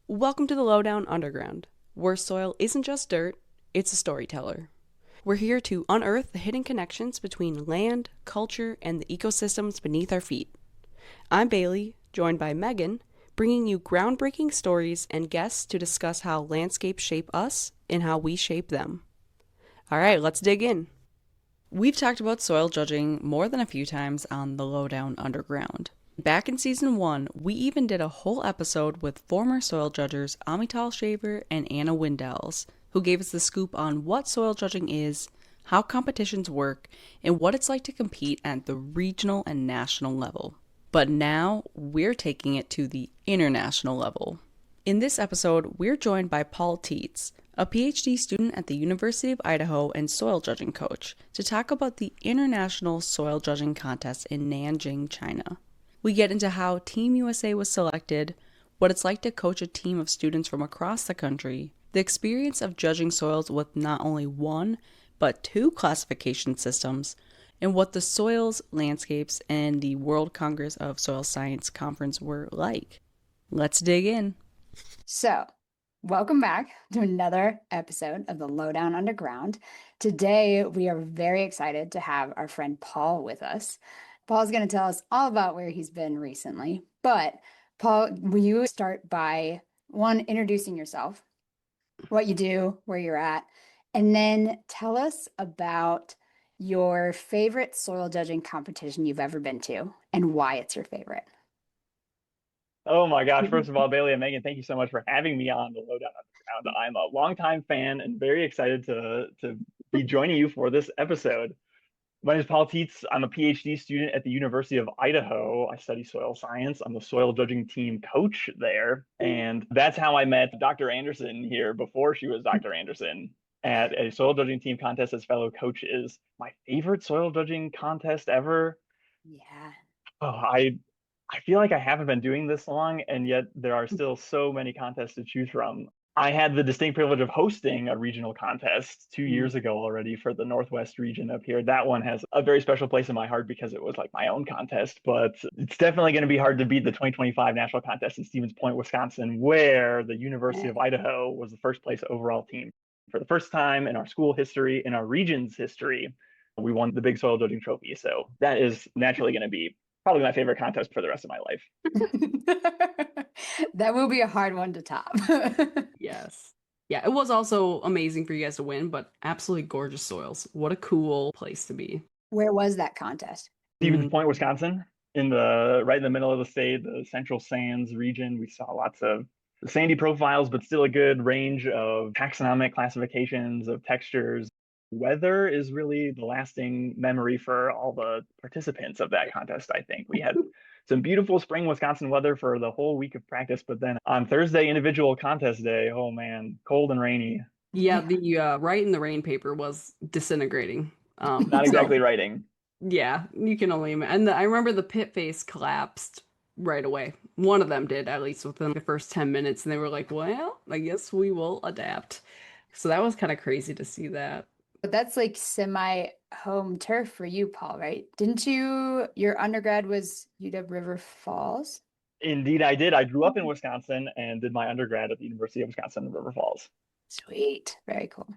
Welcome to the Lowdown Underground, where soil isn't just dirt, it's a storyteller. We're here to unearth the hidden connections between land, culture, and the ecosystems beneath our feet. I'm Bailey, joined by Megan, bringing you groundbreaking stories and guests to discuss how landscapes shape us and how we shape them. All right, let's dig in. We've talked about soil judging more than a few times on the Lowdown Underground. Back in season 1, we even did a whole episode with former soil judges Amital Shaver and Anna Windells, who gave us the scoop on what soil judging is, how competitions work, and what it's like to compete at the regional and national level. But now, we're taking it to the international level. In this episode, we're joined by Paul Tietz, a PhD student at the University of Idaho and soil judging coach, to talk about the International Soil Judging Contest in Nanjing, China. We get into how Team USA was selected, what it's like to coach a team of students from across the country, the experience of judging soils with not only one, but two classification systems, and what the Soils, Landscapes, and the World Congress of Soil Science Conference were like. Let's dig in. So, welcome back to another episode of the Lowdown Underground. Today, we are very excited to have our friend Paul with us. Paul's going to tell us all about where he's been recently. But, Paul, will you start by, one, introducing yourself, what you do, where you're at, and then tell us about your favorite soil judging competition you've ever been to and why it's your favorite. Oh my gosh. First of all, Bailey and Megan, thank you so much for having me on the Lowdown Underground. I'm a longtime fan and very excited to be joining you for this episode. My name is Paul Tietz. I'm a PhD student at the University of Idaho. I study soil science. I'm the soil judging team coach there. And that's how I met Dr. Anderson here before she was Dr. Anderson at a soil judging team contest as fellow coaches. My favorite soil judging contest ever. Yeah. Oh, I feel like I haven't been doing this long, and yet there are still so many contests to choose from. I had the distinct privilege of hosting a regional contest 2 years ago already for the Northwest region up here. That one has a very special place in my heart because it was like my own contest, but it's definitely going to be hard to beat the 2025 national contest in Stevens Point, Wisconsin, where the University of Idaho was the first place overall team. For the first time in our school history, in our region's history, we won the big soil judging trophy. So that is naturally going to be probably my favorite contest for the rest of my life. That will be a hard one to top. Yes. Yeah, it was also amazing for you guys to win, but absolutely gorgeous soils. What a cool place to be. Where was that contest? Stevens Point, Wisconsin, right in the middle of the state, the Central Sands region. We saw lots of sandy profiles, but still a good range of taxonomic classifications of textures. Weather is really the lasting memory for all the participants of that contest, I think. We had some beautiful spring Wisconsin weather for the whole week of practice, but then on Thursday, individual contest day, oh man, cold and rainy. Yeah, the write in the rain paper was disintegrating. Not exactly writing. Yeah, you can only imagine. And I remember the pit face collapsed right away. One of them did, at least within the first 10 minutes, and they were like, well, I guess we will adapt. So that was kind of crazy to see that. But that's like semi-home turf for you, Paul, right? Didn't your undergrad was UW River Falls? Indeed, I did. I grew up in Wisconsin and did my undergrad at the University of Wisconsin in River Falls. Sweet. Very cool.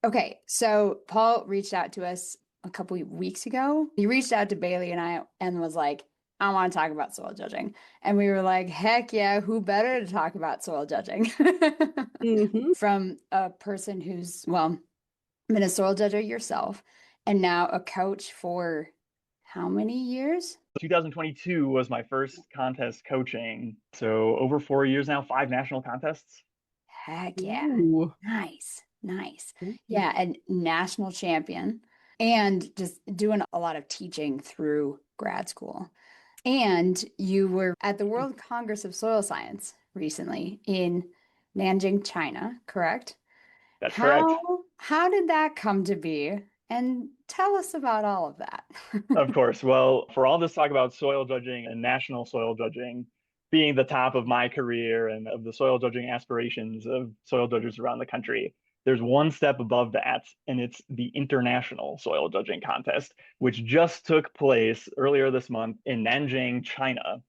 Okay, so Paul reached out to us a couple of weeks ago. He reached out to Bailey and I and was like, I want to talk about soil judging. And we were like, heck yeah, who better to talk about soil judging? From a person who's, well, been a soil judger yourself and now a coach for how many years? 2022 was my first contest coaching. So over 4 years now, 5 national contests. Heck yeah. Ooh. Nice. Yeah, and national champion and just doing a lot of teaching through grad school. And you were at the World Congress of Soil Science recently in Nanjing, China, correct? That's correct. How did that come to be? And tell us about all of that. Of course. Well, for all this talk about soil judging and national soil judging being the top of my career and of the soil judging aspirations of soil judges around the country, there's one step above that, and it's the International Soil Judging Contest, which just took place earlier this month in Nanjing, China.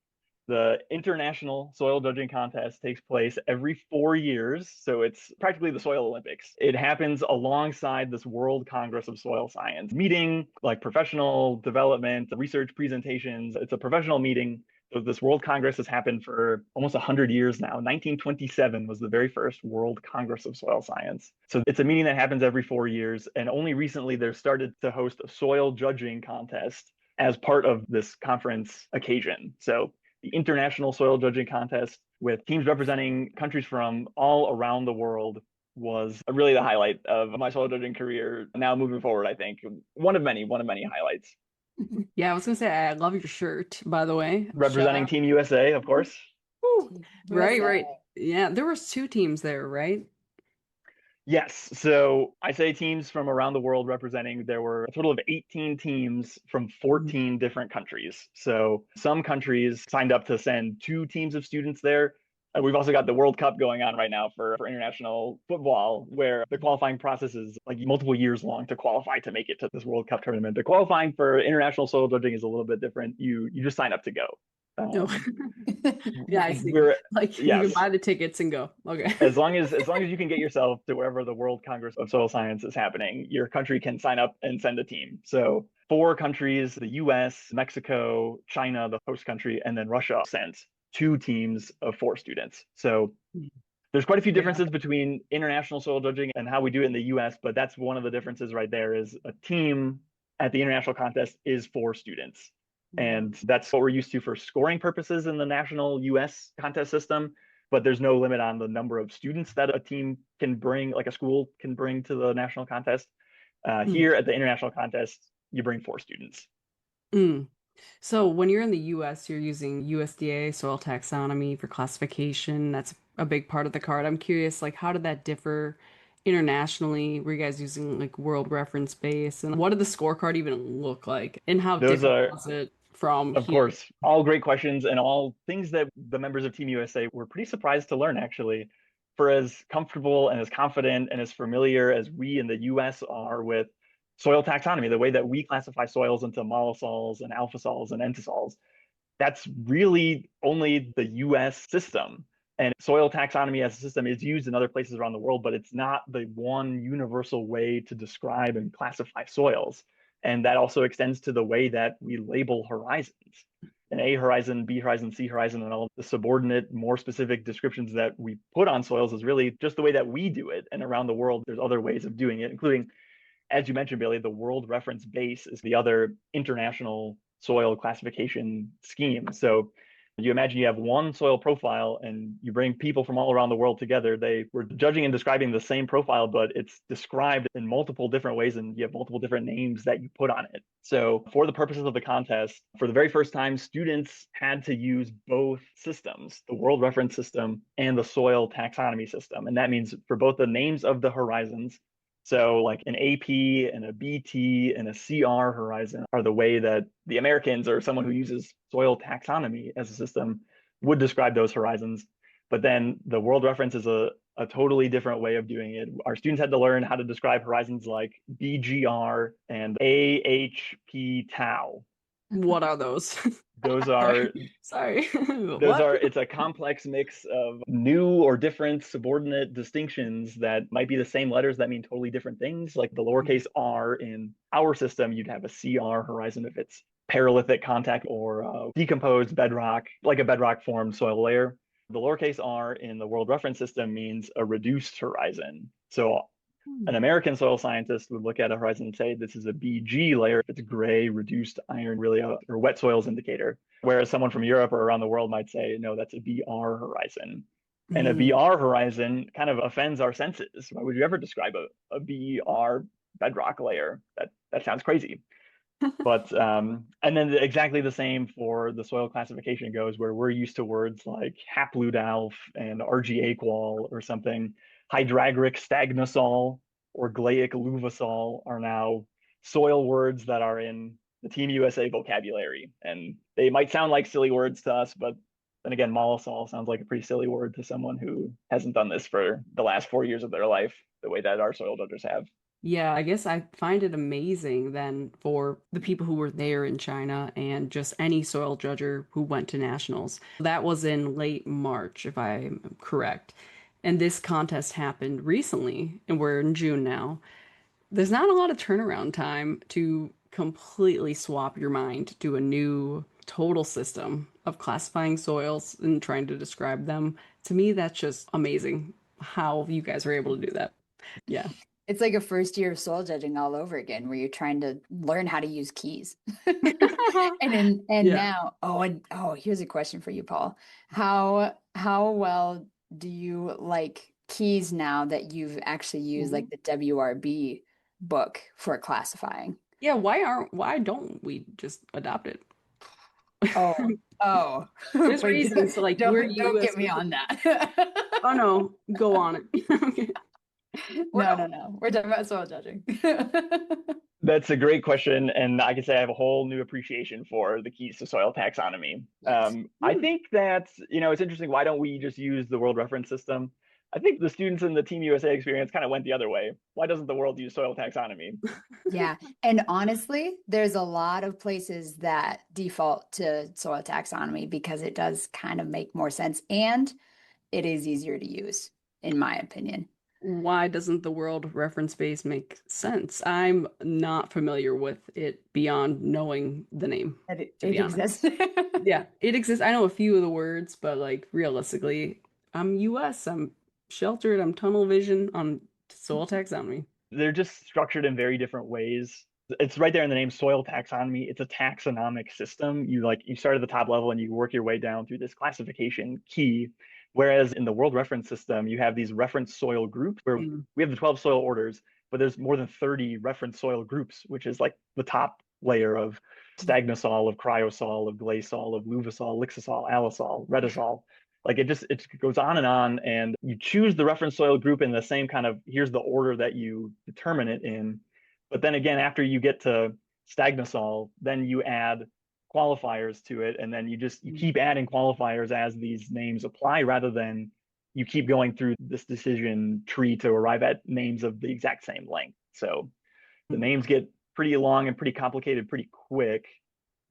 The International Soil Judging Contest takes place every 4 years, so it's practically the Soil Olympics. It happens alongside this World Congress of Soil Science meeting, like professional development, research presentations. It's a professional meeting. So this World Congress has happened for almost 100 years now. 1927 was the very first World Congress of Soil Science. So it's a meeting that happens every 4 years, and only recently they've started to host a soil judging contest as part of this conference occasion. So the International Soil Judging Contest with teams representing countries from all around the world was really the highlight of my soil judging career. Now moving forward, I think one of many highlights. Yeah, I was gonna say I love your shirt, by the way. Representing Team USA, of course. Woo. Right, USA. right. Yeah, there was two teams there, right? Yes. So I say teams from around the world representing. There were a total of 18 teams from 14 different countries. So some countries signed up to send 2 teams of students there. We've also got the World Cup going on right now for international football, where the qualifying process is like multiple years long to qualify to make it to this World Cup tournament. The qualifying for international soil judging is a little bit different. You just sign up to go. No. Yeah, I see. Like you can Yes. buy the tickets and go. Okay. As long as you can get yourself to wherever the World Congress of Soil Science is happening, your country can sign up and send a team. So 4 countries, the US, Mexico, China, the host country, and then Russia sent 2 teams of 4 students. So there's quite a few differences between international soil judging and how we do it in the US, but that's one of the differences right there is a team at the international contest is 4 students. And that's what we're used to for scoring purposes in the national US contest system. But there's no limit on the number of students that a team can bring, like a school can bring to the national contest. Here at the international contest, you bring 4 students. Mm. So when you're in the US, you're using USDA soil taxonomy for classification. That's a big part of the card. I'm curious, like, how did that differ internationally? Were you guys using like world reference base? And what did the scorecard even look like? And how Those different are, was it from of here? course, all great questions and all things that the members of Team USA were pretty surprised to learn, actually. For as comfortable and as confident and as familiar as we in the US are with soil taxonomy, the way that we classify soils into mollisols and alphasols and entisols, that's really only the US system. And soil taxonomy as a system is used in other places around the world, but it's not the one universal way to describe and classify soils. And that also extends to the way that we label horizons. An A horizon, B horizon, C horizon, and all the subordinate, more specific descriptions that we put on soils is really just the way that we do it. And around the world, there's other ways of doing it, including, as you mentioned, Billy, the World Reference Base is the other international soil classification scheme. So you imagine you have one soil profile and you bring people from all around the world together. They were judging and describing the same profile, but it's described in multiple different ways and you have multiple different names that you put on it. So for the purposes of the contest, for the very first time, students had to use both systems, the World Reference System and the Soil Taxonomy System. And that means for both the names of the horizons, so like an AP and a BT and a CR horizon are the way that the Americans or someone who uses soil taxonomy as a system would describe those horizons. But then the world reference is a totally different way of doing it. Our students had to learn how to describe horizons like BGR and AHP tau. What are those? Those are Sorry. it's a complex mix of new or different subordinate distinctions that might be the same letters that mean totally different things. Like the lowercase r in our system, you'd have a CR horizon if it's paralithic contact or decomposed bedrock, like a bedrock formed soil layer. The lowercase r in the world reference system means a reduced horizon. So an American soil scientist would look at a horizon and say, this is a BG layer if it's gray, reduced iron, really or wet soils indicator. Whereas someone from Europe or around the world might say, no, that's a BR horizon. And a BR horizon kind of offends our senses. Why would you ever describe a BR bedrock layer? That sounds crazy. But and then exactly the same for the soil classification goes, where we're used to words like hapludalf and RG-aquol or something. Hydragric stagnosol or glaic luvasol are now soil words that are in the Team USA vocabulary. And they might sound like silly words to us, but then again, mollisol sounds like a pretty silly word to someone who hasn't done this for the last 4 years of their life, the way that our soil judges have. Yeah, I guess I find it amazing then for the people who were there in China and just any soil judger who went to nationals. That was in late March, if I'm correct. And this contest happened recently, and we're in June now. There's not a lot of turnaround time to completely swap your mind to a new total system of classifying soils and trying to describe them. To me, that's just amazing how you guys are able to do that. Yeah. It's like a first year of soil judging all over again, where you're trying to learn how to use keys. And Yeah. now, here's a question for you, Paul. How well do you like keys now that you've actually used like the WRB book for classifying? Yeah, why don't we just adopt it? Oh, oh, There's wait, reasons. So like we're don't US get me on specific. that. Oh no, go on it. Okay. No, Well, no, no. We're talking about soil judging. That's a great question, and I can say I have a whole new appreciation for the keys to soil taxonomy. Yes. I think that, it's interesting. Why don't we just use the world reference system? I think the students in the Team USA experience kind of went the other way. Why doesn't the world use soil taxonomy? Yeah. And honestly, there's a lot of places that default to soil taxonomy because it does kind of make more sense and it is easier to use, in my opinion. why doesn't the world reference base make sense? I'm not familiar with it beyond knowing the name, That it, to it be honest. exists. Yeah, it exists. I know a few of the words, but like realistically, I'm US, I'm sheltered, I'm tunnel vision on soil taxonomy. They're just structured in very different ways. It's right there in the name, soil taxonomy. It's a taxonomic system. You start at the top level and you work your way down through this classification key. Whereas in the world reference system, you have these reference soil groups where Mm. we have the 12 soil orders, but there's more than 30 reference soil groups, which is like the top layer of stagnosol, of cryosol, of glaisol, of luvasol, lixosol, alisol, retisol. Like it goes on, and you choose the reference soil group in the same kind of, here's the order that you determine it in. But then again, after you get to stagnosol, then you add qualifiers to it, and then you keep adding qualifiers as these names apply, rather than you keep going through this decision tree to arrive at names of the exact same length. So the names get pretty long and pretty complicated pretty quick.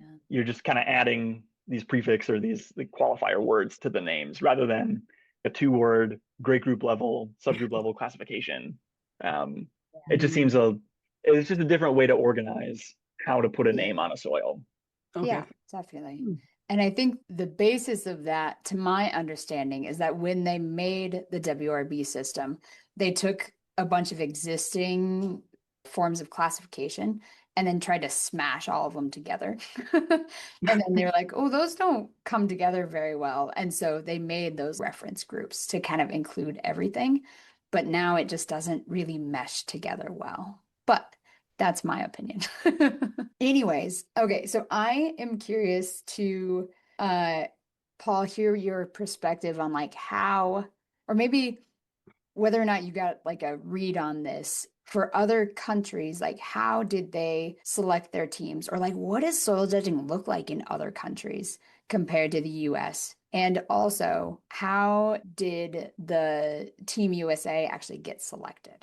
Yeah. You're just kind of adding these prefix or these qualifier words to the names, rather than a 2-word great group level, subgroup level classification. Um, it just Mm. seems it's just a different way to organize how to put a Yeah. name on a soil. Okay. Yeah, definitely. Hmm. And I think the basis of that, to my understanding, is that when they made the WRB system, they took a bunch of existing forms of classification and then tried to smash all of them together. And then they were like, oh, those don't come together very well. And so they made those reference groups to kind of include everything. But now it just doesn't really mesh together well. But that's my opinion. Anyways, okay, so I am curious to uh Paul hear your perspective on like how or maybe whether or not you got like a read on this for other countries, like how did they select their teams or like what does soil judging look like in other countries compared to the US? And also, how did the Team USA actually get selected?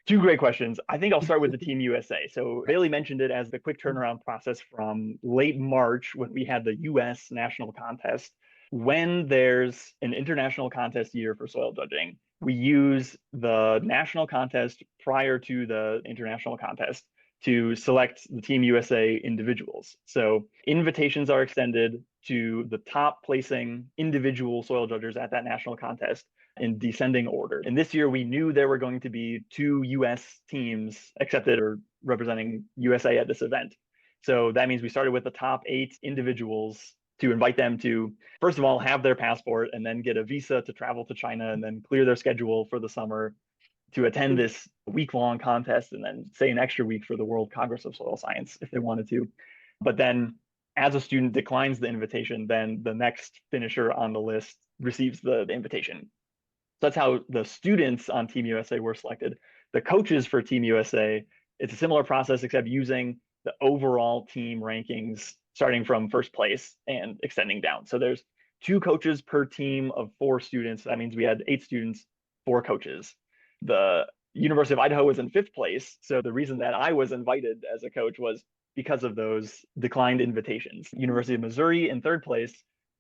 Two great questions. I think I'll start with the Team USA. So Bailey mentioned it as the quick turnaround process from late March when we had the US national contest. When there's an international contest year for soil judging, we use the national contest prior to the international contest to select the Team USA individuals. So invitations are extended to the top placing individual soil judges at that national contest in descending order. And this year we knew there were going to be 2 US teams accepted or representing USA at this event. So that means we started with the top 8 individuals to invite them to, first of all, have their passport and then get a visa to travel to China and then clear their schedule for the summer to attend this week-long contest and then say an extra week for the World Congress of Soil Science if they wanted to. But then as a student declines the invitation, then the next finisher on the list receives the invitation. So that's how the students on Team USA were selected. The coaches for Team USA, it's a similar process except using the overall team rankings starting from first place and extending down. So there's 2 coaches per team of 4 students. That means we had 8 students, 4 coaches. The University of Idaho was in 5th place. So the reason that I was invited as a coach was because of those declined invitations. University of Missouri in 3rd place,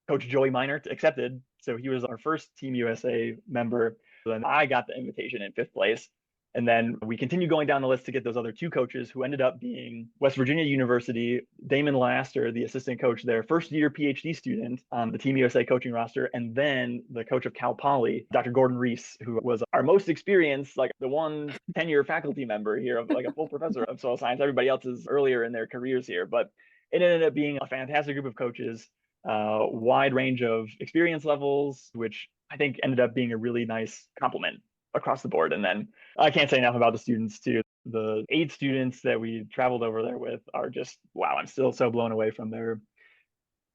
Coach Joey Minert accepted. So he was our first Team USA member. Then I got the invitation in 5th place. And then we continued going down the list to get those other 2 coaches who ended up being West Virginia University, Damon Laster, the assistant coach there, first year PhD student on the Team USA coaching roster, and then the coach of Cal Poly, Dr. Gordon Reese, who was our most experienced, like the one tenure faculty member here of like a full professor of soil science. Everybody else is earlier in their careers here, but it ended up being a fantastic group of coaches, wide range of experience levels, which I think ended up being a really nice compliment across the board. And then I can't say enough about the students too. The 8 students that we traveled over there with are just, wow, I'm still so blown away from their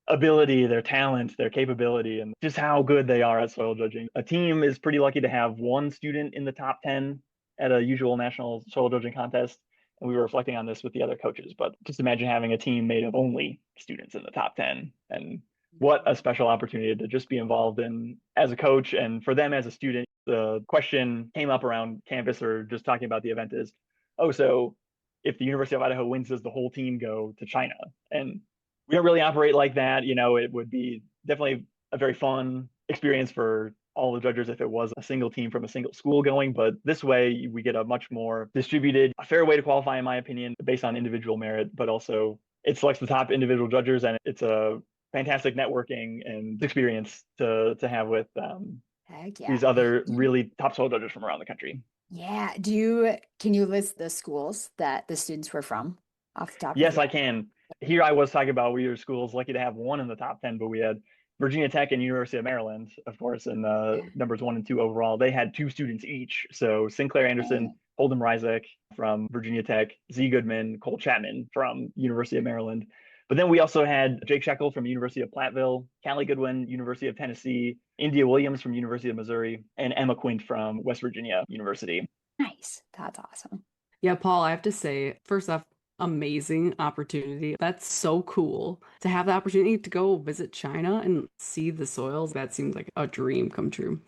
ability, their talent, their capability, and just how good they are at soil judging. A team is pretty lucky to have 1 student in the top 10 at a usual national soil judging contest. And we were reflecting on this with the other coaches, but just imagine having a team made of only students in the top 10. And what a special opportunity to just be involved in as a coach. And for them as a student, the question came up around campus or just talking about the event is, oh, so if the University of Idaho wins, does the whole team go to China? And we don't really operate like that. It would be definitely a very fun experience for all the judges if it was a single team from a single school going. But this way, we get a much more distributed, a fair way to qualify, in my opinion, based on individual merit, but also it selects the top individual judges, and it's a fantastic networking and experience to have with Heck yeah. these other really top soil judges from around the country. Yeah. Can you list the schools that the students were from off the top of your Yes, head? I can. Here I was talking about we were schools lucky to have 1 in the top 10, but we had Virginia Tech and University of Maryland, of course, and numbers 1 and 2 overall. They had 2 students each. So Sinclair Anderson, Holden Ryzek from Virginia Tech, Z Goodman, Cole Chapman from University of Maryland. But then we also had Jake Shekel from University of Platteville, Callie Goodwin, University of Tennessee, India Williams from University of Missouri, and Emma Quint from West Virginia University. Nice. That's awesome. Yeah, Paul, I have to say, first off, amazing opportunity. That's so cool to have the opportunity to go visit China and see the soils. That seems like a dream come true.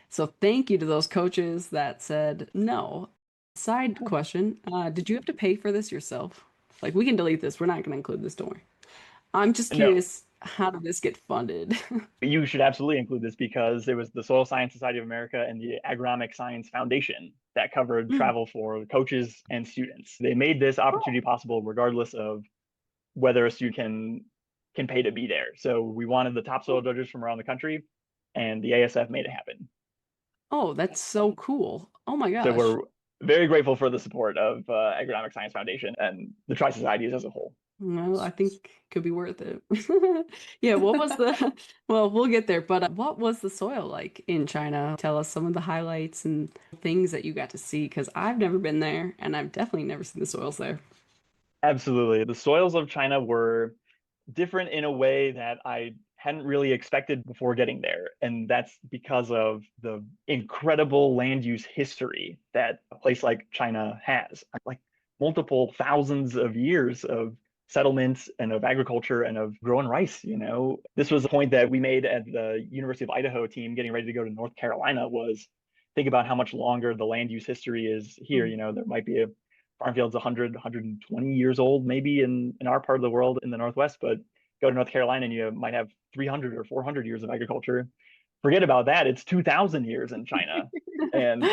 So thank you to those coaches that said no. Side question, did you have to pay for this yourself? Like, we can delete this. We're not going to include this, don't worry. I'm just No, curious, how did this get funded? you should absolutely include this because it was the Soil Science Society of America and the Agronomic Science Foundation that covered travel for coaches and students. They made this opportunity possible regardless of whether a student can pay to be there. So we wanted the top soil judges from around the country, and the ASF made it happen. Oh, that's so cool. Oh my So gosh. we're very grateful for the support of Agronomic Science Foundation and the Tri-Societies as a whole. Well, I think it could be worth it. Yeah, what was the, well, we'll get there, but what was the soil like in China? Tell us some of the highlights and things that you got to see, because I've never been there and I've definitely never seen the soils there. Absolutely. The soils of China were different in a way that I hadn't really expected before getting there. And that's because of the incredible land use history that a place like China has. Like multiple thousands of years of settlements and of agriculture and of growing rice. This was a point that we made at the University of Idaho team getting ready to go to North Carolina was think about how much longer the land use history is here. There might be a farm field's 100, 120 years old, maybe in our part of the world in the Northwest, but go to North Carolina and you might have 300 or 400 years of agriculture. Forget about that. It's 2,000 years in China. And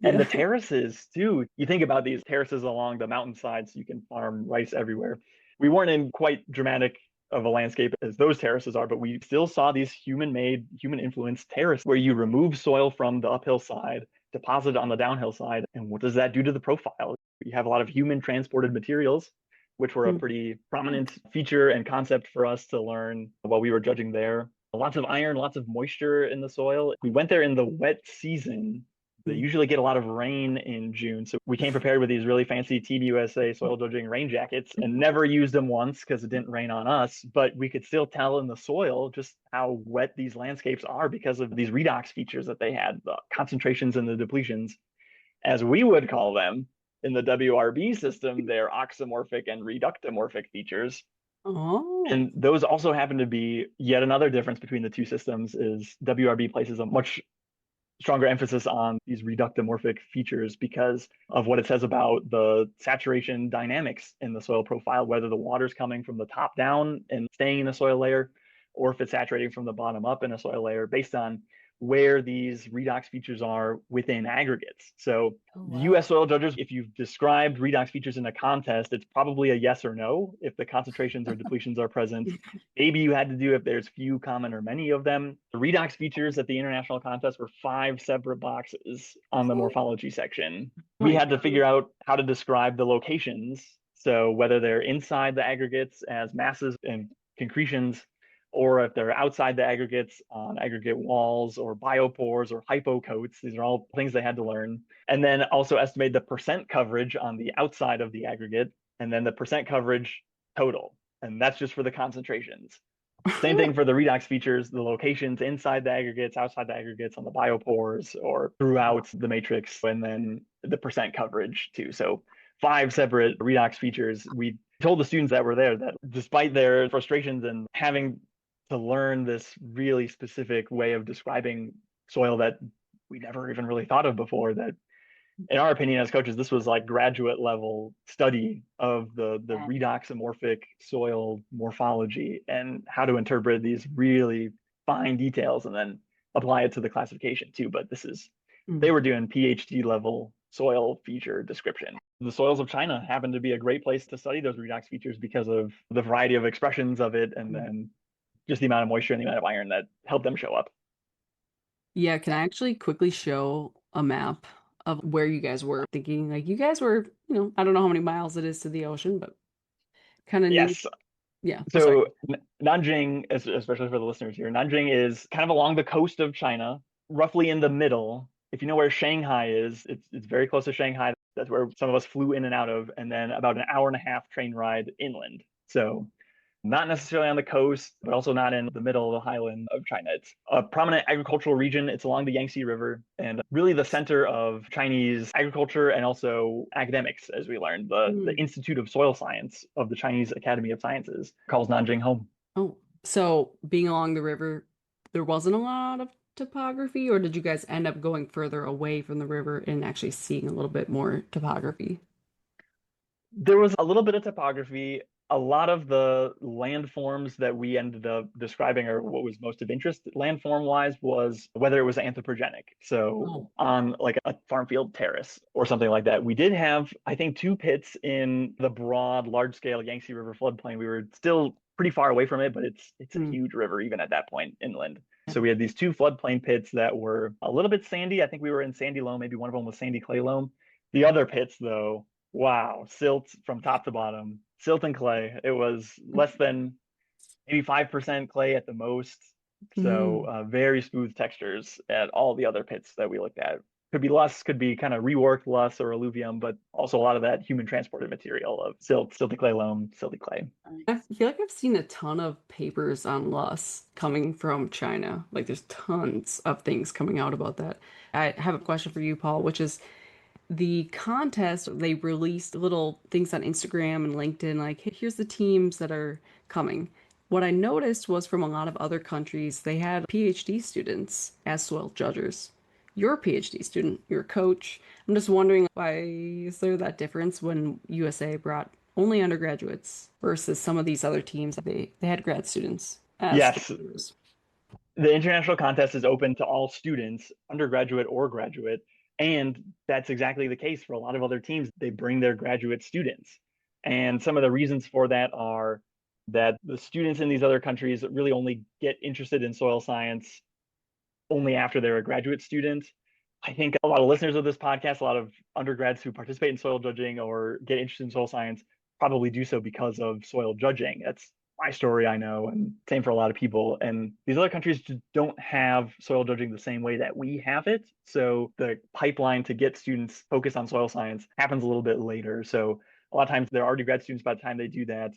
the terraces too. You think about these terraces along the mountainsides, you can farm rice everywhere. We weren't in quite dramatic of a landscape as those terraces are, but we still saw these human-made, human-influenced terraces where you remove soil from the uphill side, deposit it on the downhill side. And what does that do to the profile? You have a lot of human transported materials, which were a pretty prominent feature and concept for us to learn while we were judging there. Lots of iron, lots of moisture in the soil. We went there in the wet season. They usually get a lot of rain in June. So we came prepared with these really fancy Team USA soil judging rain jackets and never used them once because it didn't rain on us. But we could still tell in the soil just how wet these landscapes are because of these redox features that they had, the concentrations and the depletions, as we would call them. In the WRB system, they're oxymorphic and reductomorphic features. Oh. And those also happen to be yet another difference between the two systems is WRB places a much stronger emphasis on these reductomorphic features because of what it says about the saturation dynamics in the soil profile, whether the water's coming from the top down and staying in the soil layer, or if it's saturating from the bottom up in a soil layer based on where these redox features are within aggregates. So the US soil judges, if you've described redox features in a contest, it's probably a yes or no if the concentrations or depletions are present. Maybe you had to do if there's few, common, or many of them. The redox features at the international contest were 5 separate boxes on the morphology section. We had to figure out how to describe the locations. So whether they're inside the aggregates as masses and concretions, or if they're outside the aggregates on aggregate walls or biopores or hypocoats. These are all things they had to learn. And then also estimate the percent coverage on the outside of the aggregate, and then the percent coverage total. And that's just for the concentrations. Same thing for the redox features, the locations inside the aggregates, outside the aggregates, on the biopores or throughout the matrix, and then the percent coverage too. So 5 separate redox features. We told the students that were there that despite their frustrations and having to learn this really specific way of describing soil that we never even really thought of before, that in our opinion as coaches, this was like graduate level study of the redoxamorphic soil morphology and how to interpret these really fine details and then apply it to the classification too. But this is, they were doing PhD level soil feature description. The soils of China happen to be a great place to study those redox features because of the variety of expressions of it, and then just the amount of moisture and the amount of iron that help them show up. Yeah, can I actually quickly show a map of where you guys were? Thinking like you guys were, I don't know how many miles it is to the ocean, but kind of neat. Yes. Yeah. So Nanjing, especially for the listeners here, Nanjing is kind of along the coast of China, roughly in the middle. If you know where Shanghai is, it's very close to Shanghai. That's where some of us flew in and out of, and then about an hour and a half train ride inland. So not necessarily on the coast, but also not in the middle of the highland of China. It's a prominent agricultural region. It's along the Yangtze River and really the center of Chinese agriculture and also academics, as we learned. The Institute of Soil Science of the Chinese Academy of Sciences calls Nanjing home. Oh, so being along the river, there wasn't a lot of topography, or did you guys end up going further away from the river and actually seeing a little bit more topography? There was a little bit of topography. A lot of the landforms that we ended up describing, or what was most of interest landform wise, was whether it was anthropogenic. So on like a farm field terrace or something like that. We did have, I think, 2 pits in the broad, large scale Yangtze River floodplain. We were still pretty far away from it, but it's a huge river even at that point inland. So we had these 2 floodplain pits that were a little bit sandy. I think we were in sandy loam. Maybe one of them was sandy clay loam. The other pits, though, wow, silt from top to bottom, silt and clay. It was less than maybe 5% clay at the most. So very smooth textures at all the other pits that we looked at. Could be loess, could be kind of reworked loess or alluvium, but also a lot of that human transported material of silt, silty clay loam, silty clay. I feel like I've seen a ton of papers on loess coming from China. Like there's tons of things coming out about that. I have a question for you, Paul, which is the contest. They released little things on Instagram and LinkedIn, like, hey, here's the teams that are coming. What I noticed was from a lot of other countries, they had PhD students as soil judges. You're a PhD student, you're a coach. I'm just wondering, why is there that difference when USA brought only undergraduates versus some of these other teams? They had grad students as judges. The international contest is open to all students, undergraduate or graduate. And that's exactly the case for a lot of other teams. They bring their graduate students. And some of the reasons for that are that the students in these other countries really only get interested in soil science only after they're a graduate student. I think a lot of listeners of this podcast, a lot of undergrads who participate in soil judging or get interested in soil science probably do so because of soil judging. That's my story, I know, and same for a lot of people. And these other countries don't have soil judging the same way that we have it. So the pipeline to get students focused on soil science happens a little bit later. So a lot of times they're already grad students by the time they do that.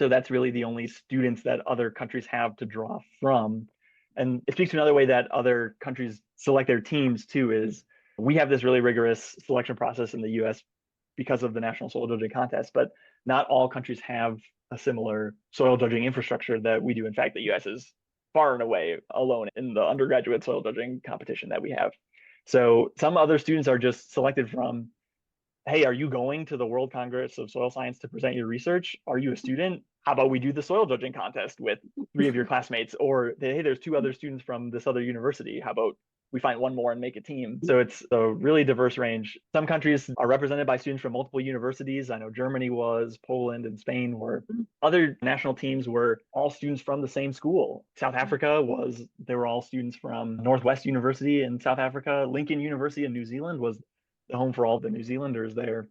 So that's really the only students that other countries have to draw from. And it speaks to another way that other countries select their teams too, is we have this really rigorous selection process in the US because of the National Soil Judging Contest, but not all countries have a similar soil judging infrastructure that we do. In fact, the US is far and away alone in the undergraduate soil judging competition that we have. So some other students are just selected from, hey, are you going to the World Congress of Soil Science to present your research? Are you a student? How about we do the soil judging contest with 3 of your classmates? Or, hey, there's 2 other students from this other university. How about we find one more and make a team? So it's a really diverse range. Some countries are represented by students from multiple universities. I know Germany was, Poland and Spain were. Other national teams were all students from the same school. South Africa they were all students from Northwest University in South Africa. Lincoln University in New Zealand was the home for all the New Zealanders there.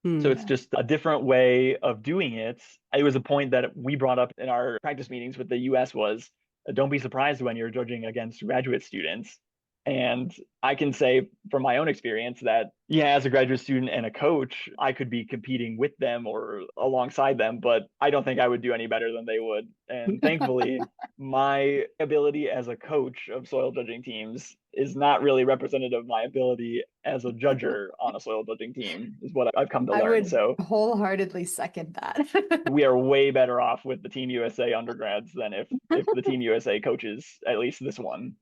So it's just a different way of doing it. It was a point that we brought up in our practice meetings with the US was, don't be surprised when you're judging against graduate students. And I can say from my own experience that, yeah, as a graduate student and a coach, I could be competing with them or alongside them, but I don't think I would do any better than they would. And thankfully, my ability as a coach of soil judging teams is not really representative of my ability as a judger on a soil judging team, is what I've come to learn. I would So wholeheartedly second that. we are way better off with the Team USA undergrads than if the Team USA coaches, at least this one,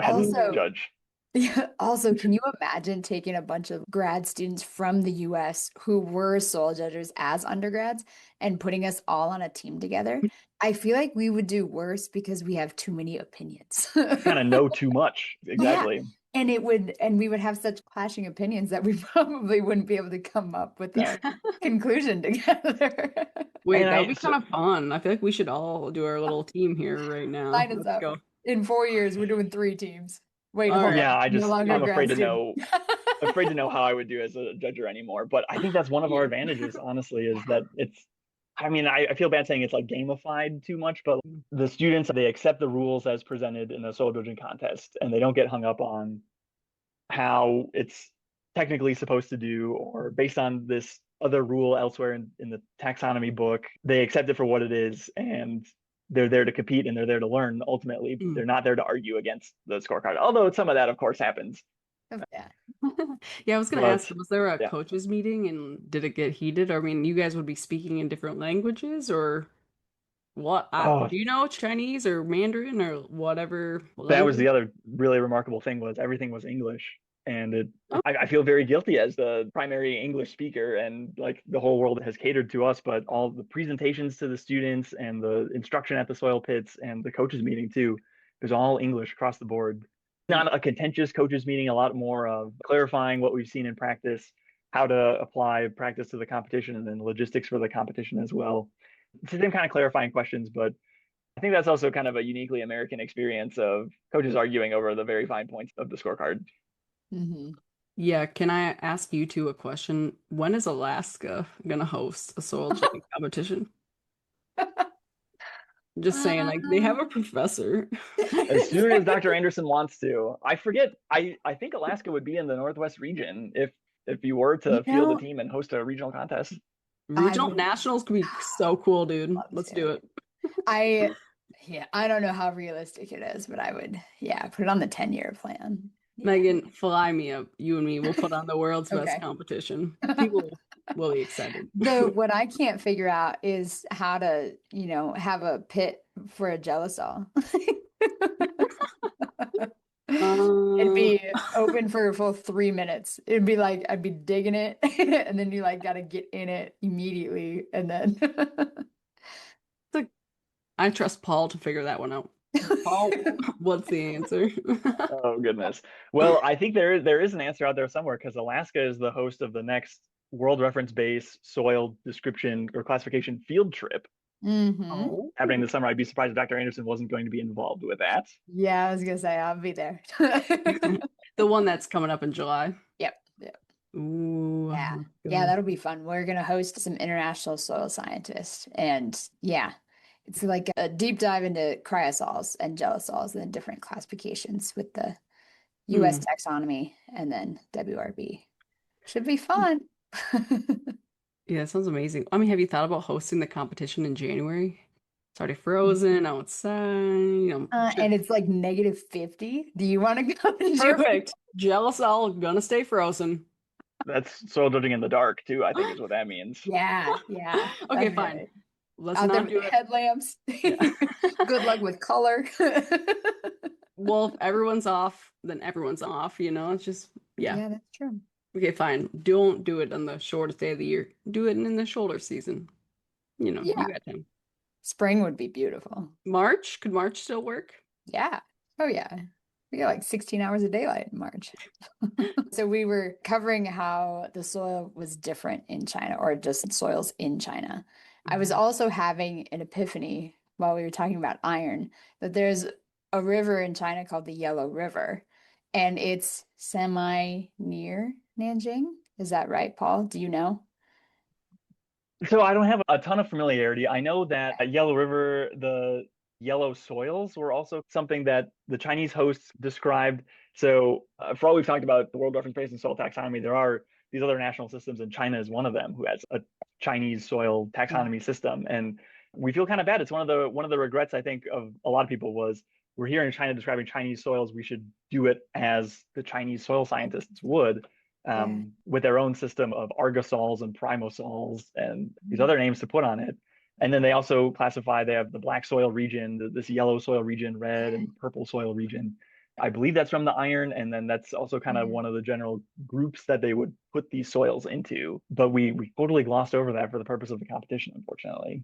hadn't judge. Yeah, also, can you imagine taking a bunch of grad students from the US who were soil judges as undergrads and putting us all on a team together? I feel like we would do worse because we have too many opinions. Kind of know too much. Exactly. Yeah. And we would have such clashing opinions that we probably wouldn't be able to come up with a conclusion together. Wait, that would be kind of fun. I feel like we should all do our little team here right now. Line us up. Go. In 4 years, we're doing 3 teams. Wait, yeah, I'm no afraid to know how I would do as a judger anymore. But I think that's one of our advantages, honestly, is that I feel bad saying it's like gamified too much, but the students, they accept the rules as presented in the soil judging contest, and they don't get hung up on how it's technically supposed to do or based on this other rule elsewhere in the taxonomy book. They accept it for what it is, and they're there to compete and they're there to learn. Ultimately, they're not there to argue against the scorecard, although some of that, of course, happens. Yeah, I was going to ask, was there a coaches meeting and did it get heated? I mean, you guys would be speaking in different languages or what? Do you know Chinese or Mandarin or whatever language? That was the other really remarkable thing, was everything was English. And I feel very guilty as the primary English speaker, and like the whole world has catered to us, but all the presentations to the students and the instruction at the soil pits and the coaches meeting too, is all English across the board. Not a contentious coaches meeting, a lot more of clarifying what we've seen in practice, how to apply practice to the competition, and then logistics for the competition as well. It's the same kind of clarifying questions, but I think that's also kind of a uniquely American experience of coaches arguing over the very fine points of the scorecard. Mm-hmm. Yeah, can I ask you two a question? When is Alaska gonna host a soil judging competition? Just saying, like they have a professor. As soon as Dr. Anderson wants to. I forget. I think Alaska would be in the Northwest region if you were to field a team and host a regional contest. Regional nationals could be so cool, dude. Let's do it. I don't know how realistic it is, but I would, put it on the 10-year plan. Megan, fly me up. You and me, we'll put on the world's best competition. People will be excited. What I can't figure out is how to, have a pit for a gelosol. It'd be open for a full 3 minutes. It'd be like I'd be digging it, and then you like got to get in it immediately, and then. I trust Paul to figure that one out. Paul, what's the answer? Oh goodness. Well, I think there is an answer out there somewhere, because Alaska is the host of the next World Reference Base soil description or classification field trip. Mm-hmm. Happening this summer. I'd be surprised if Dr. Anderson wasn't going to be involved with that. Yeah, I was gonna say I'll be there. The one that's coming up in July. Yep. Ooh, yeah, that'll be fun. We're gonna host some international soil scientists, and it's like a deep dive into cryosols and gelosols and the different classifications with the US taxonomy and then WRB. Should be fun. Yeah, it sounds amazing. I mean, have you thought about hosting the competition in January? It's already frozen outside. And it's like -50. Do you want to go? Perfect. Gelosol gonna stay frozen. That's soil judging in the dark too, I think is what that means. Yeah. Okay, fine. Right. Let's Out there not with do the it. headlamps. Yeah. Good luck with color. Well, if everyone's off, then everyone's off, It's just, yeah. Yeah, that's true. Okay, fine. Don't do it on the shortest day of the year. Do it in the shoulder season. You Yeah, got time. spring would be beautiful. March? Could March still work? Yeah. Oh, yeah. We got like 16 hours of daylight in March. So we were covering how the soil was different in China, or just soils in China. I was also having an epiphany while we were talking about iron, that there's a river in China called the Yellow River, and it's semi near Nanjing. Is that right, Paul? Do you know? So I don't have a ton of familiarity. I know that at Yellow River, the yellow soils were also something that the Chinese hosts described. So for all we've talked about the World Reference Base and soil taxonomy, there are these other national systems, and China is one of them who has a Chinese soil Yeah. taxonomy system. And we feel kind of bad. It's one of the regrets I think of a lot of people was we're hearing China describing Chinese soils. We should do it as the Chinese soil scientists would Yeah. with their own system of argosols and primosols and these other names to put on it. And then they also classify, they have the black soil region, this yellow soil region, red and purple soil region. I believe that's from the iron. And then that's also kind of Yeah. one of the general groups that they would put these soils into. But we totally glossed over that for the purpose of the competition, unfortunately.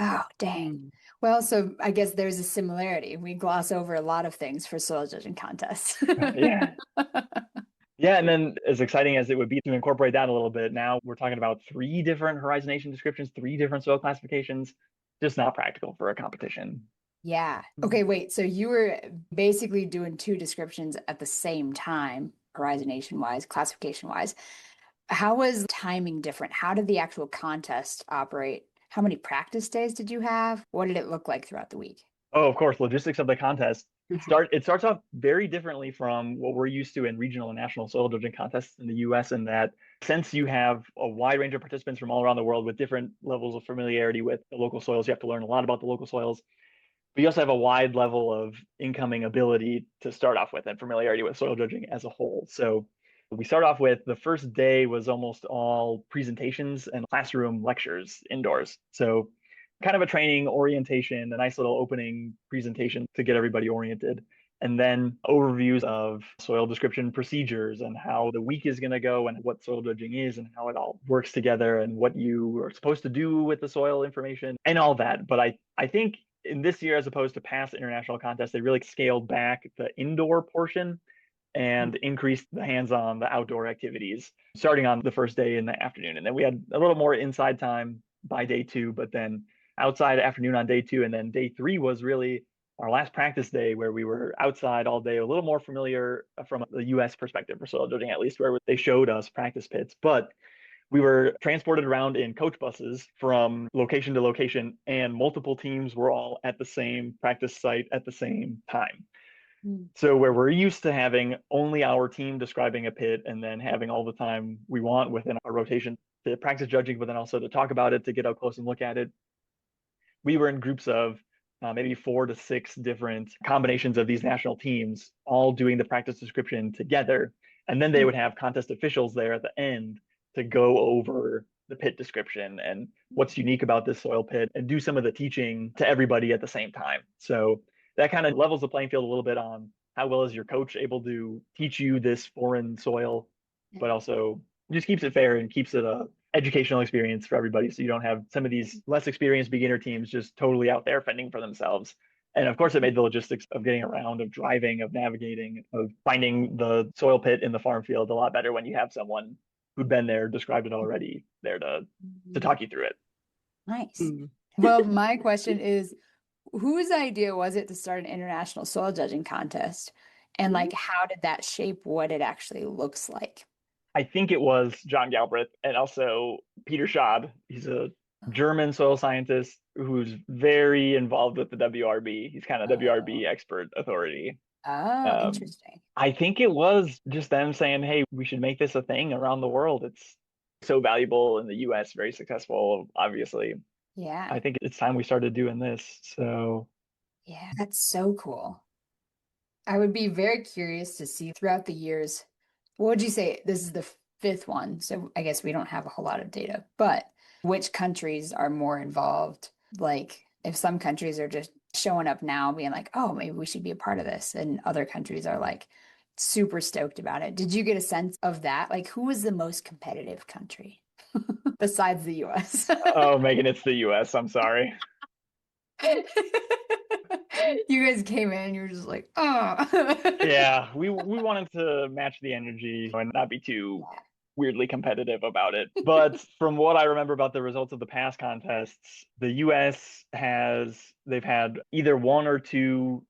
Oh, dang. Mm. Well, so I guess there's a similarity. We gloss over a lot of things for soil judging contests. Yeah. Yeah, and then as exciting as it would be to incorporate that a little bit, now we're talking about three different horizonation descriptions, three different soil classifications, just not practical for a competition. Yeah. Okay, wait. So you were basically doing two descriptions at the same time, horizonation wise, classification wise. How was timing different? How did the actual contest operate? How many practice days did you have? What did it look like throughout the week? Oh, of course, logistics of the contest. It starts off very differently from what we're used to in regional and national soil judging contests in the US, in that since you have a wide range of participants from all around the world with different levels of familiarity with the local soils, you have to learn a lot about the local soils. But you also have a wide level of incoming ability to start off with and familiarity with soil judging as a whole. So we start off with the first day was almost all presentations and classroom lectures indoors. So kind of a training orientation, a nice little opening presentation to get everybody oriented. And then overviews of soil description procedures and how the week is going to go and what soil judging is and how it all works together and what you are supposed to do with the soil information and all that. But I think in this year, as opposed to past international contests, they really scaled back the indoor portion and increased the hands-on, the outdoor activities, starting on the first day in the afternoon. And then we had a little more inside time by day two, but then outside afternoon on day two. And then day three was really our last practice day where we were outside all day, a little more familiar from the US perspective for soil judging, at least where they showed us practice pits. But we were transported around in coach buses from location to location, and multiple teams were all at the same practice site at the same time. So where we're used to having only our team describing a pit and then having all the time we want within our rotation to practice judging, but then also to talk about it, to get up close and look at it, we were in groups of maybe 4 to 6 different combinations of these national teams, all doing the practice description together. And then they would have contest officials there at the end to go over the pit description and what's unique about this soil pit and do some of the teaching to everybody at the same time. So that kind of levels the playing field a little bit on how well is your coach able to teach you this foreign soil, but also just keeps it fair and keeps it a educational experience for everybody. So you don't have some of these less experienced beginner teams just totally out there fending for themselves. And of course, it made the logistics of getting around, of driving, of navigating, of finding the soil pit in the farm field a lot better when you have someone who'd been there, described it already, there to talk you through it. Nice. Mm. Well, my question is, whose idea was it to start an international soil judging contest? And like, how did that shape what it actually looks like? I think it was John Galbraith and also Peter Schad. He's a German soil scientist who's very involved with the WRB. He's kind of WRB expert authority. Oh, interesting. I think it was just them saying, hey, we should make this a thing around the world. It's so valuable in the US, very successful, obviously. Yeah. I think it's time we started doing this. So Yeah, that's so cool. I would be very curious to see throughout the years. What would you say? This is the fifth one, so I guess we don't have a whole lot of data, but which countries are more involved like if some countries are just showing up now being like, oh, maybe we should be a part of this, and other countries are like super stoked about it. Did you get a sense of that? Like, who was the most competitive country besides the US? Oh, Megan, it's the US. I'm sorry. You guys came in and you were just like, oh. Yeah, we wanted to match the energy and not be too weirdly competitive about it. But from what I remember about the results of the past contests, the US they've had either one or two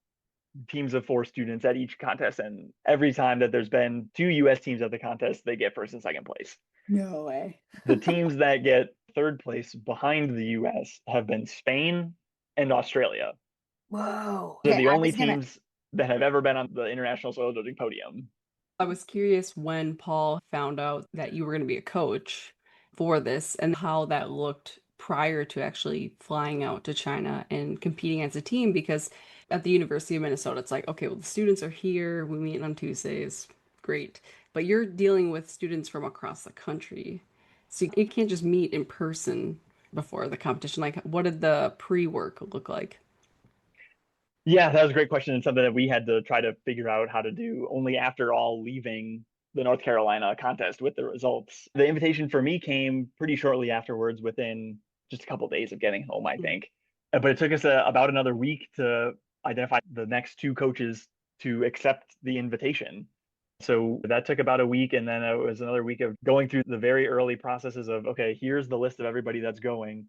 teams of 4 students at each contest, and every time that there's been 2 US teams at the contest, they get first and second place. No way. The teams that get third place behind the US have been Spain and Australia. Whoa. They're Okay, the I only was gonna. teams that have ever been on the international soil judging podium. I was curious when Paul found out that you were going to be a coach for this and how that looked prior to actually flying out to China and competing as a team, because at the University of Minnesota, it's like, okay, well, the students are here, we meet on Tuesdays, great. But you're dealing with students from across the country. So you can't just meet in person before the competition. Like, what did the pre-work look like? Yeah, that was a great question and something that we had to try to figure out how to do only after all leaving the North Carolina contest with the results. The invitation for me came pretty shortly afterwards, within just a couple of days of getting home, I think. But it took us about another week to identify the next 2 coaches to accept the invitation. So that took about a week, and then it was another week of going through the very early processes of, okay, here's the list of everybody that's going.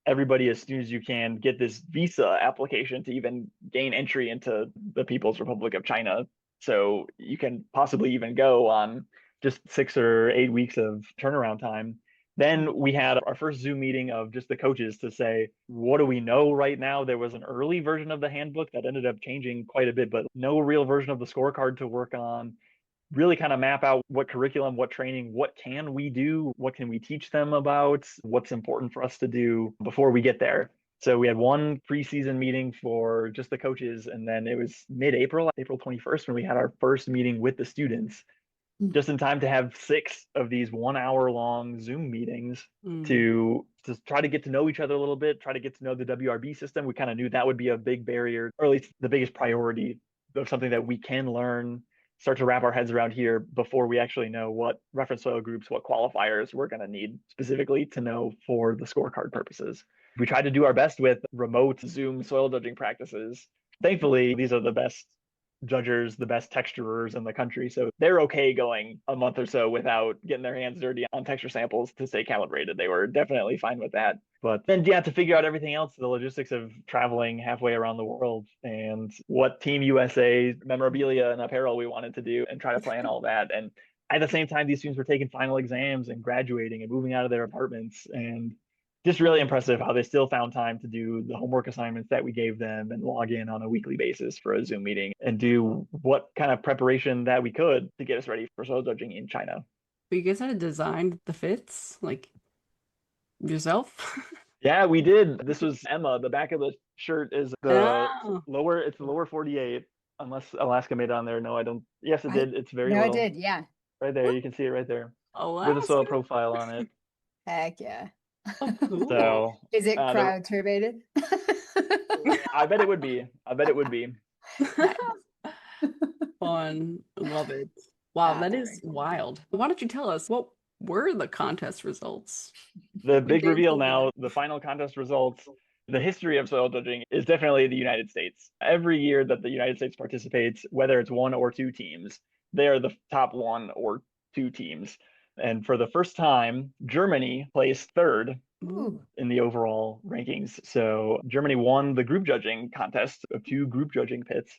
Everybody, as soon as you can, get this visa application to even gain entry into the People's Republic of China. So you can possibly even go on just 6 or 8 weeks of turnaround time. Then we had our first Zoom meeting of just the coaches to say, what do we know right now? There was an early version of the handbook that ended up changing quite a bit, but no real version of the scorecard to work on. Really kind of map out what curriculum, what training, what can we do, what can we teach them about, what's important for us to do before we get there. So we had one preseason meeting for just the coaches, and then it was mid-April, April 21st, when we had our first meeting with the students, just in time to have 6 of these 1 hour long Zoom meetings to try to get to know each other a little bit, try to get to know the WRB system. We kind of knew that would be a big barrier, or at least the biggest priority of something that we can learn, start to wrap our heads around here before we actually know what reference soil groups, what qualifiers we're going to need specifically to know for the scorecard purposes. We tried to do our best with remote Zoom soil judging practices. Thankfully, these are the best judgers, the best texturers in the country. So they're okay going a month or so without getting their hands dirty on texture samples to stay calibrated. They were definitely fine with that. But then, yeah, to figure out everything else, the logistics of traveling halfway around the world and what Team USA memorabilia and apparel we wanted to do, and try to plan all that. And at the same time, these students were taking final exams and graduating and moving out of their apartments, and just really impressive how they still found time to do the homework assignments that we gave them and log in on a weekly basis for a Zoom meeting and do what kind of preparation that we could to get us ready for soil judging in China. But you guys had to design the fits, like yourself? Yeah, we did. This was Emma. The back of the shirt is the Oh, it's the lower 48, unless Alaska made it on there. No, I don't. Yes, it I, did. It's very no, I little. did. Yeah. Right there. You can see it right there with a Alaska. soil profile on it. Heck yeah. Oh, cool. So Is it the, cryoturbated? I bet it would be. I bet it would be. Nice. Fun. Love it. Wow, that Very is cool. wild. Why don't you tell us what were the contest results? The We big gave reveal them now, away. the final contest results. The history of soil judging is definitely the United States. Every year that the United States participates, whether it's 1 or 2 teams, they are the top 1 or 2 teams. And for the first time, Germany placed third Ooh. in the overall rankings. So Germany won the group judging contest of 2 group judging pits,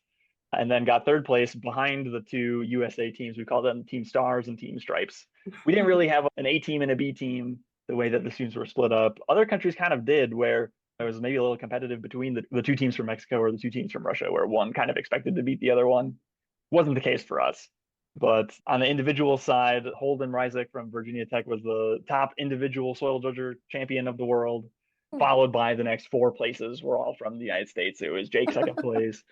and then got third place behind the 2 USA teams. We call them Team Stars and Team Stripes. We didn't really have an A team and a B team the way that the students were split up. Other countries kind of did, where there was maybe a little competitive between the 2 teams from Mexico or the 2 teams from Russia, where one kind of expected to beat the other one. Wasn't the case for us. But on the individual side, Holden Reisig from Virginia Tech was the top individual soil judger champion of the world, followed by the next 4 places were all from the United States. It was Jake second place,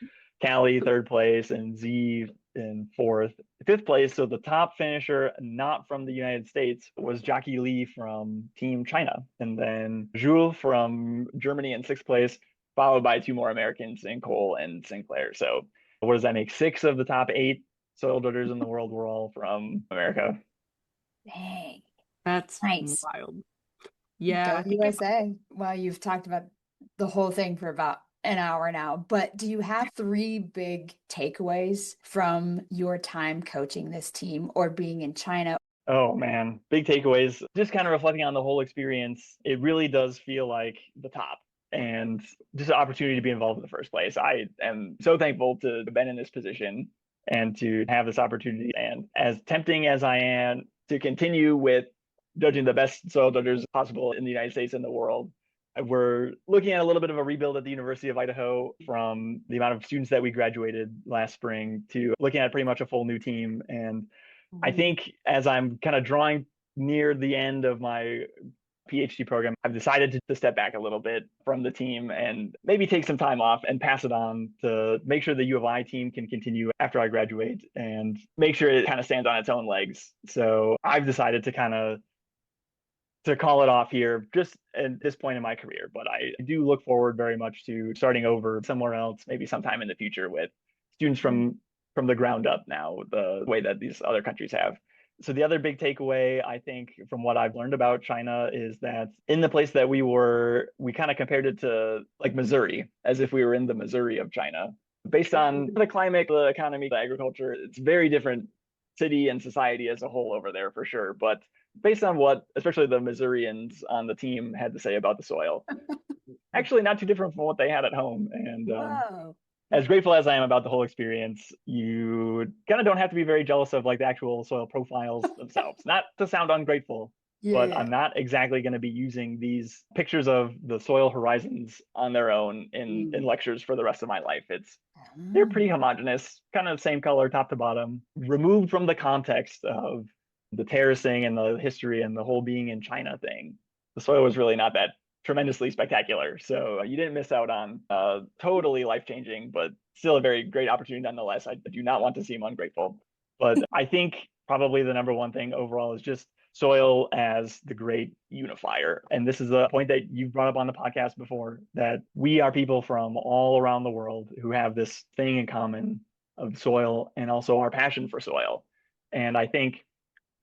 Callie third place, and Z in fifth place. So the top finisher, not from the United States, was Jackie Lee from Team China, and then Jules from Germany in sixth place, followed by two more Americans in Cole and Sinclair. So what does that make? Six of the top eight soil judges in the world were all from America. Dang, That's nice. wild. Yeah, Go I think USA. Well, you've talked about the whole thing for about an hour now, but do you have three big takeaways from your time coaching this team or being in China? Oh man, big takeaways. Just kind of reflecting on the whole experience, it really does feel like the top and just an opportunity to be involved in the first place. I am so thankful to have been in this position and to have this opportunity. And as tempting as I am to continue with judging the best soil judges possible in the United States and the world, we're looking at a little bit of a rebuild at the University of Idaho, from the amount of students that we graduated last spring to looking at pretty much a full new team. And I think as I'm kind of drawing near the end of my PhD program, I've decided to step back a little bit from the team and maybe take some time off and pass it on to make sure the U of I team can continue after I graduate and make sure it kind of stands on its own legs. So I've decided to call it off here just at this point in my career. But I do look forward very much to starting over somewhere else, maybe sometime in the future, with students from the ground up now, the way that these other countries have. So the other big takeaway, I think, from what I've learned about China is that in the place that we were, we kind of compared it to like Missouri, as if we were in the Missouri of China. Based on the climate, the economy, the agriculture, it's very different city and society as a whole over there for sure. But based on what especially the Missourians on the team had to say about the soil, actually not too different from what they had at home. And as grateful as I am about the whole experience, you kind of don't have to be very jealous of like the actual soil profiles themselves. Not to sound ungrateful, but I'm not exactly going to be using these pictures of the soil horizons on their own in lectures for the rest of my life. They're pretty homogeneous, kind of same color top to bottom, removed from the context of the terracing and the history and the whole being in China thing. The soil was really not that tremendously spectacular. So you didn't miss out on totally life-changing, but still a very great opportunity nonetheless. I do not want to seem ungrateful. But I think probably the number one thing overall is just soil as the great unifier. And this is a point that you've brought up on the podcast before, that we are people from all around the world who have this thing in common of soil and also our passion for soil. And I think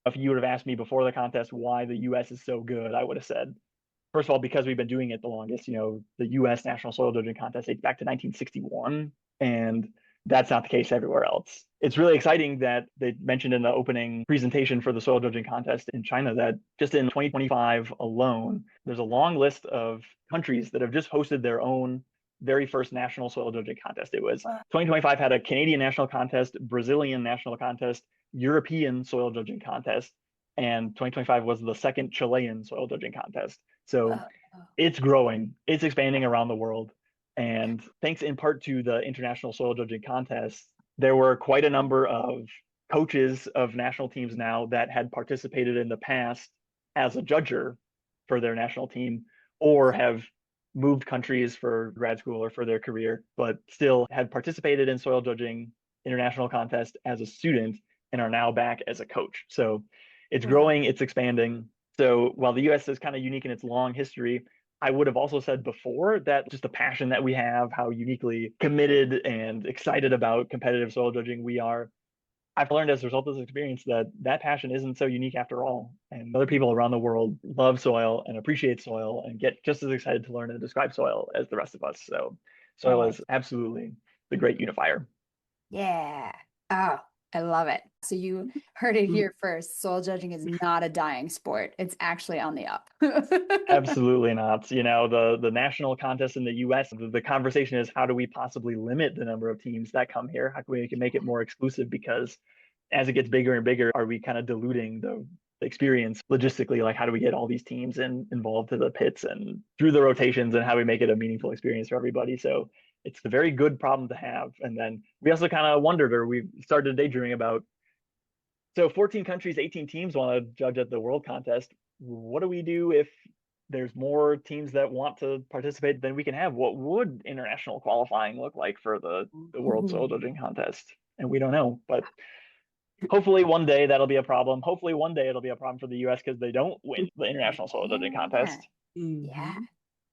if you would have asked me before the contest why the US is so good, I would have said, first of all, because we've been doing it the longest. The US National Soil Judging Contest dates back to 1961, and that's not the case everywhere else. It's really exciting that they mentioned in the opening presentation for the soil judging contest in China that just in 2025 alone, there's a long list of countries that have just hosted their own very first national soil judging contest. It was 2025 had a Canadian national contest, Brazilian national contest, European soil judging contest, and 2025 was the second Chilean soil judging contest. So it's growing, it's expanding around the world. And thanks in part to the international soil judging contest, there were quite a number of coaches of national teams now that had participated in the past as a judger for their national team, or have moved countries for grad school or for their career, but still had participated in soil judging international contest as a student and are now back as a coach. So it's growing, it's expanding. So while the US is kind of unique in its long history, I would have also said before that just the passion that we have, how uniquely committed and excited about competitive soil judging we are. I've learned as a result of this experience that that passion isn't so unique after all. And other people around the world love soil and appreciate soil and get just as excited to learn and describe soil as the rest of us. So soil is absolutely the great unifier. Yeah. Oh, I love it. So you heard it here first. Soil judging is not a dying sport. It's actually on the up. Absolutely not. The national contest in the US, the conversation is how do we possibly limit the number of teams that come here? How can we make it more exclusive? Because as it gets bigger and bigger, are we kind of diluting the experience logistically? Like, how do we get all these teams involved to the pits and through the rotations, and how do we make it a meaningful experience for everybody? So it's a very good problem to have. And then we also kind of wondered, or we started daydreaming about, so 14 countries, 18 teams want to judge at the world contest. What do we do if there's more teams that want to participate, then we can have what would international qualifying look like for the World Soil Judging Contest. And we don't know, but hopefully one day that'll be a problem. Hopefully one day it'll be a problem for the US because they don't win the International Soil Judging Contest. Yeah.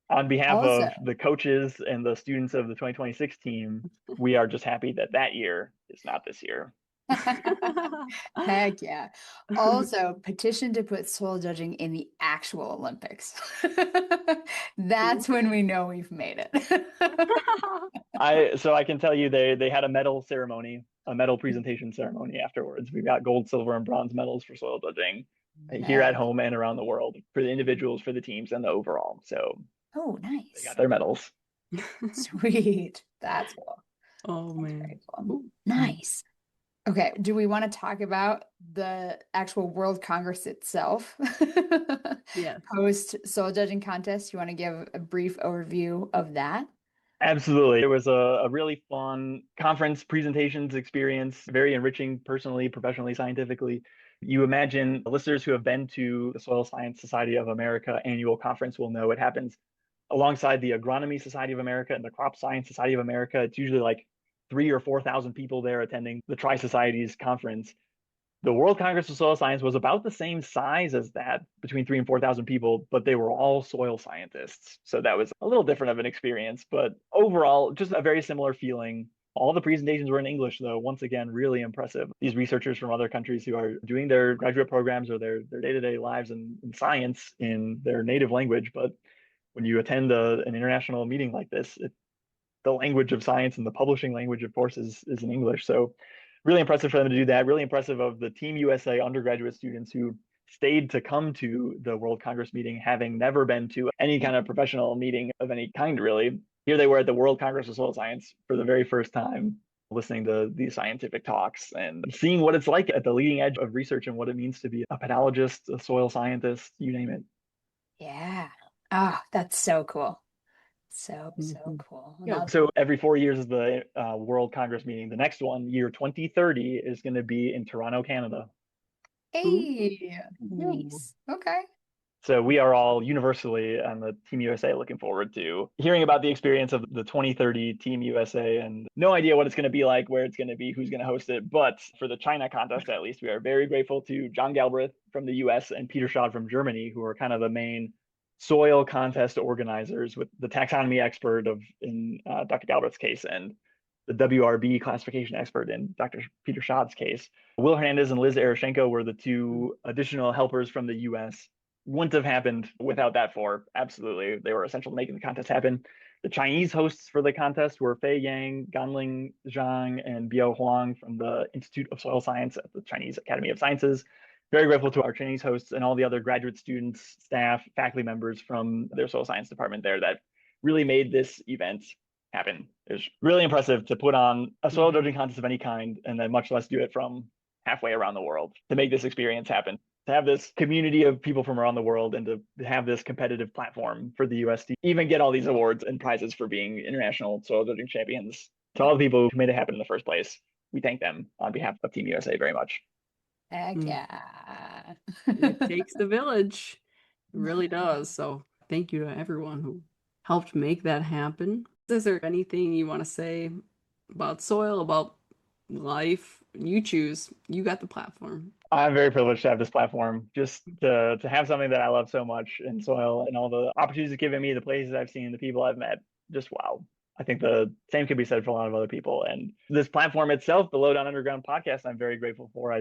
On behalf Also, of the coaches and the students of the 2026 team, we are just happy that that year is not this year. heck yeah. Also, petition to put soil judging in the actual Olympics. That's when we know we've made it. So I can tell you they had a medal ceremony, a medal presentation ceremony afterwards. We've got gold, silver, and bronze medals for soil judging here at home and around the world for the individuals, for the teams, and the overall. So nice. They got their medals. Sweet. That's cool. Oh, That's man. very cool. Nice. Okay, do we want to talk about the actual World Congress itself? Yes. Post soil judging contest. You want to give a brief overview of that? Absolutely. It was a really fun conference presentations experience, very enriching personally, professionally, scientifically. You imagine listeners who have been to the Soil Science Society of America annual conference will know it happens alongside the Agronomy Society of America and the Crop Science Society of America. It's usually like 3,000 or 4,000 people there attending the Tri-Societies conference. The World Congress of Soil Science was about the same size as that, between 3,000 and 4,000 people, but they were all soil scientists. So that was a little different of an experience, but overall, just a very similar feeling. All the presentations were in English, though. Once again, really impressive. These researchers from other countries who are doing their graduate programs or their day-to-day lives in science in their native language. But when you attend an international meeting like this, the language of science and the publishing language, of course, is in English. So really impressive for them to do that. Really impressive of the Team USA undergraduate students who stayed to come to the World Congress meeting, having never been to any kind of professional meeting of any kind, really. Here they were at the World Congress of Soil Science for the very first time, listening to these scientific talks and seeing what it's like at the leading edge of research and what it means to be a pedologist, a soil scientist, you name it. Yeah. Ah, that's so cool. So cool. Yeah. So every 4 years is the World Congress meeting. The next one, year 2030, is going to be in Toronto, Canada. Hey, nice. Okay. So we are all universally on the Team USA looking forward to hearing about the experience of the 2030 Team USA, and no idea what it's going to be like, where it's going to be, who's going to host it. But for the China contest, at least, we are very grateful to John Galbraith from the US and Peter Schad from Germany, who are kind of the main soil contest organizers, with the taxonomy expert in Dr. Galbraith's case and the WRB classification expert in Dr. Peter Schad's case. Will Hernandez and Liz Eroshenko were the two additional helpers from the US. Wouldn't have happened without that four. Absolutely. They were essential to making the contest happen. The Chinese hosts for the contest were Fei Yang, Ganling Zhang, and Biao Huang from the Institute of Soil Science at the Chinese Academy of Sciences. Very grateful to our Chinese hosts and all the other graduate students, staff, faculty members from their soil science department there that really made this event happen. It was really impressive to put on a soil judging contest of any kind, and then much less do it from halfway around the world to make this experience happen. To have this community of people from around the world and to have this competitive platform for the US to even get all these awards and prizes for being international soil judging champions. To all the people who made it happen in the first place, we thank them on behalf of Team USA very much. Heck yeah. It takes the village. It really does. So thank you to everyone who helped make that happen. Is there anything you want to say about soil, about life? You choose. You got the platform. I'm very privileged to have this platform, just to have something that I love so much in soil and all the opportunities it's given me, the places I've seen, the people I've met. Just wow. I think the same could be said for a lot of other people. And this platform itself, the Lowdown Underground podcast, I'm very grateful for.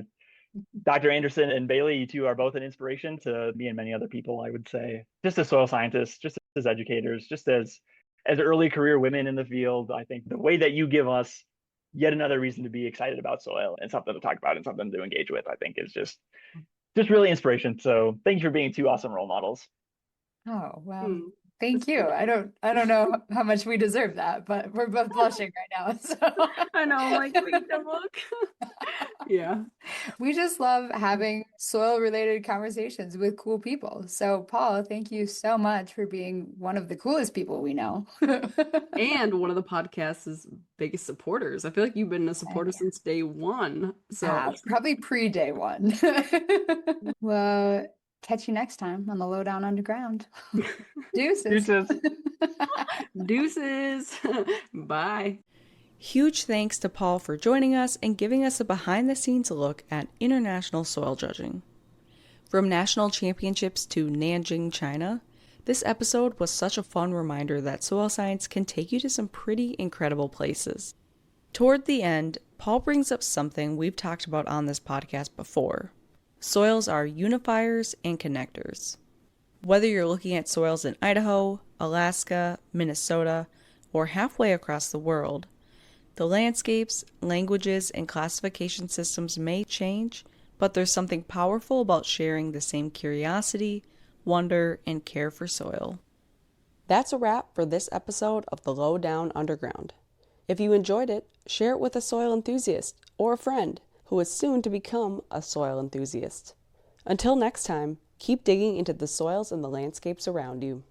Dr. Anderson and Bailey, you two are both an inspiration to me and many other people, I would say. Just as soil scientists, just as educators, just as early career women in the field. I think the way that you give us yet another reason to be excited about soil and something to talk about and something to engage with, I think is just really inspiration. So thank you for being two awesome role models. Oh, well, thank you. I don't know how much we deserve that, but we're both blushing right now. So I know, like, wait, the look. Yeah. We just love having soil related conversations with cool people. So Paul, thank you so much for being one of the coolest people we know. And one of the podcast's biggest supporters. I feel like you've been a supporter since day one. So probably pre-day one. Well, catch you next time on the Lowdown Underground. Deuces. Deuces. Deuces. Bye. Huge thanks to Paul for joining us and giving us a behind-the-scenes look at international soil judging. From national championships to Nanjing, China, this episode was such a fun reminder that soil science can take you to some pretty incredible places. Toward the end, Paul brings up something we've talked about on this podcast before. Soils are unifiers and connectors. Whether you're looking at soils in Idaho, Alaska, Minnesota, or halfway across the world, the landscapes, languages, and classification systems may change, but there's something powerful about sharing the same curiosity, wonder, and care for soil. That's a wrap for this episode of the Lowdown Underground. If you enjoyed it, share it with a soil enthusiast or a friend who is soon to become a soil enthusiast. Until next time, keep digging into the soils and the landscapes around you.